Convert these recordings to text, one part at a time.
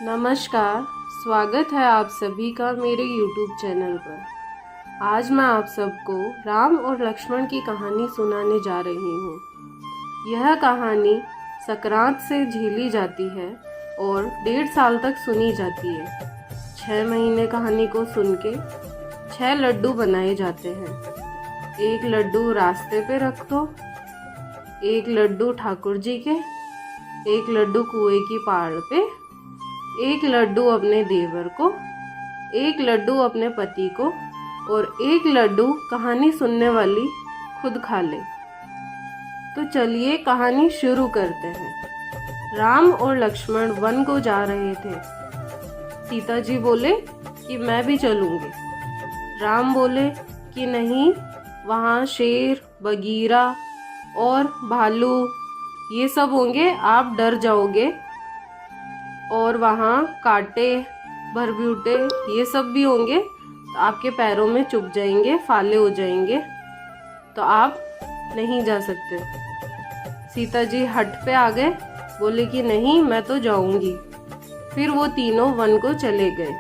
नमस्कार, स्वागत है आप सभी का मेरे YouTube चैनल पर। आज मैं आप सबको राम और लक्ष्मण की कहानी सुनाने जा रही हूँ। यह कहानी संक्रांत से झेली जाती है और 1.5 साल तक सुनी जाती है। 6 महीने कहानी को सुन के 6 लड्डू बनाए जाते हैं। एक लड्डू रास्ते पे रख दो, एक लड्डू ठाकुर जी के, एक लड्डू कुएं की पाड़ पे, एक लड्डू अपने देवर को, एक लड्डू अपने पति को और एक लड्डू कहानी सुनने वाली खुद खा ले। तो चलिए कहानी शुरू करते हैं। राम और लक्ष्मण वन को जा रहे थे। सीता जी बोले कि मैं भी चलूंगी। राम बोले कि नहीं, वहाँ शेर, बगीरा और भालू ये सब होंगे, आप डर जाओगे, और वहाँ कांटे, भरब्यूटे ये सब भी होंगे, तो आपके पैरों में चुभ जाएंगे, फाले हो जाएंगे, तो आप नहीं जा सकते। सीता जी हट पे आ गए, बोले कि नहीं, मैं तो जाऊंगी। फिर वो तीनों वन को चले गए।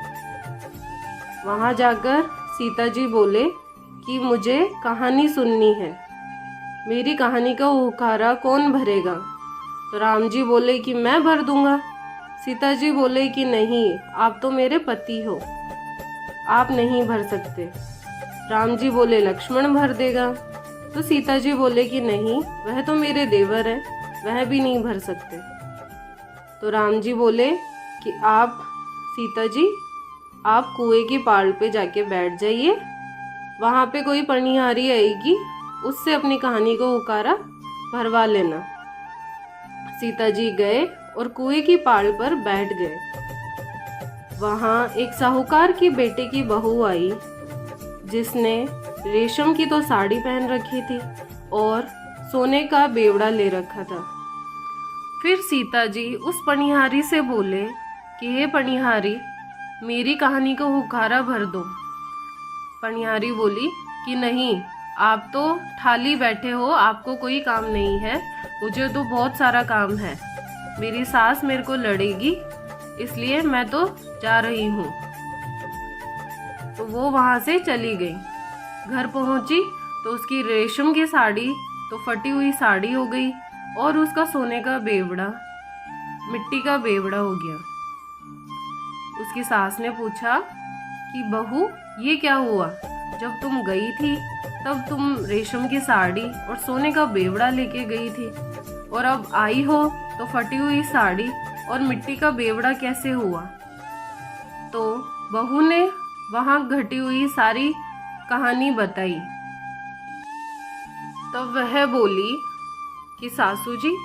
वहाँ जाकर सीता जी बोले कि मुझे कहानी सुननी है, मेरी कहानी का हुक्कारा कौन भरेगा? तो राम जी बोले कि मैं भर दूंगा। सीता जी बोले कि नहीं, आप तो मेरे पति हो, आप नहीं भर सकते। राम जी बोले लक्ष्मण भर देगा। तो सीता जी बोले कि नहीं, वह तो मेरे देवर है, वह भी नहीं भर सकते। तो राम जी बोले कि आप, सीता जी, आप कुएं की पाड़ पे जाके बैठ जाइए, वहाँ पे कोई पनिहारी आएगी, उससे अपनी कहानी को हुक्कारा भरवा लेना। सीता जी गए और कुएं की पाड़ पर बैठ गए। वहाँ एक साहूकार की बेटे की बहू आई, जिसने रेशम की तो साड़ी पहन रखी थी और सोने का बेवड़ा ले रखा था। फिर सीता जी उस पनिहारी से बोले कि हे पनिहारी, मेरी कहानी को हुक्कारा भर दो। पनिहारी बोली कि नहीं, आप तो ठाली बैठे हो, आपको कोई काम नहीं है, मुझे तो बहुत सारा काम है, मेरी सास मेरे को लड़ेगी, इसलिए मैं तो जा रही हूँ। तो वो वहाँ से चली गई। घर पहुँची तो उसकी रेशम की साड़ी तो फटी हुई साड़ी हो गई और उसका सोने का बेवड़ा मिट्टी का बेवड़ा हो गया। उसकी सास ने पूछा कि बहू, ये क्या हुआ? जब तुम गई थी तब तुम रेशम की साड़ी और सोने का बेवड़ा लेके गई थी, और अब आई हो तो फटी हुई साड़ी और मिट्टी का बेवड़ा कैसे हुआ? तो बहू ने वहाँ घटी हुई सारी कहानी बताई। तब वह बोली कि सासू जी,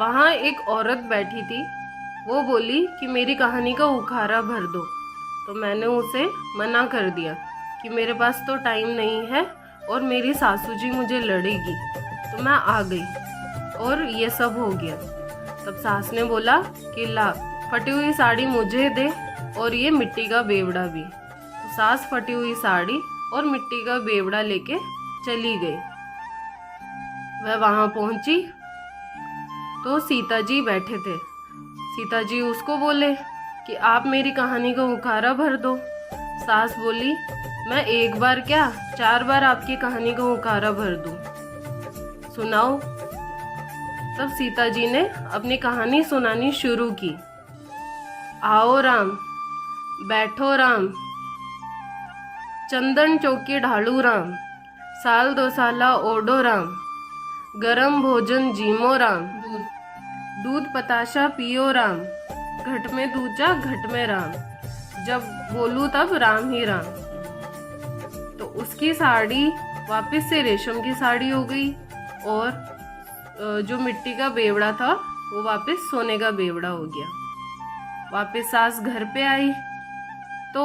वहाँ एक औरत बैठी थी, वो बोली कि मेरी कहानी का हुक्कारा भर दो। तो मैंने उसे मना कर दिया कि मेरे पास तो टाइम नहीं है और मेरी सासू जी मुझे लड़ेगी, तो मैं आ गई और ये सब हो गया। तब सास ने बोला कि ला, फटी हुई साड़ी मुझे दे और ये मिट्टी का बेवड़ा भी। तो सास फटी हुई साड़ी और मिट्टी का बेवड़ा लेके चली गई। वह वहां पहुंची तो सीता जी बैठे थे। सीता जी उसको बोले कि आप मेरी कहानी को हुक्कारा भर दो। सास बोली, मैं एक बार क्या 4 बार आपकी कहानी को हुक्कारा भर दूं, सुनाओ। तब सीता जी ने अपनी कहानी सुनानी शुरू की। आओ राम, बैठो राम, चंदन चौकी ढालू राम, साल 2 साला ओडो राम, गरम भोजन जीमो राम, दूध पताशा पियो राम, घट में दूजा घट में राम, जब बोलूं तब राम ही राम। तो उसकी साड़ी वापस से रेशम की साड़ी हो गई और जो मिट्टी का बेवड़ा था वो वापस सोने का बेवड़ा हो गया। वापस सास घर पे आई तो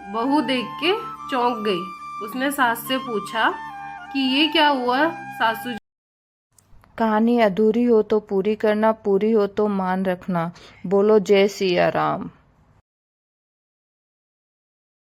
बहू देख के चौंक गई। उसने सास से पूछा कि ये क्या हुआ सासू जी? कहानी अधूरी हो तो पूरी करना, पूरी हो तो मान रखना। बोलो जय सिया राम।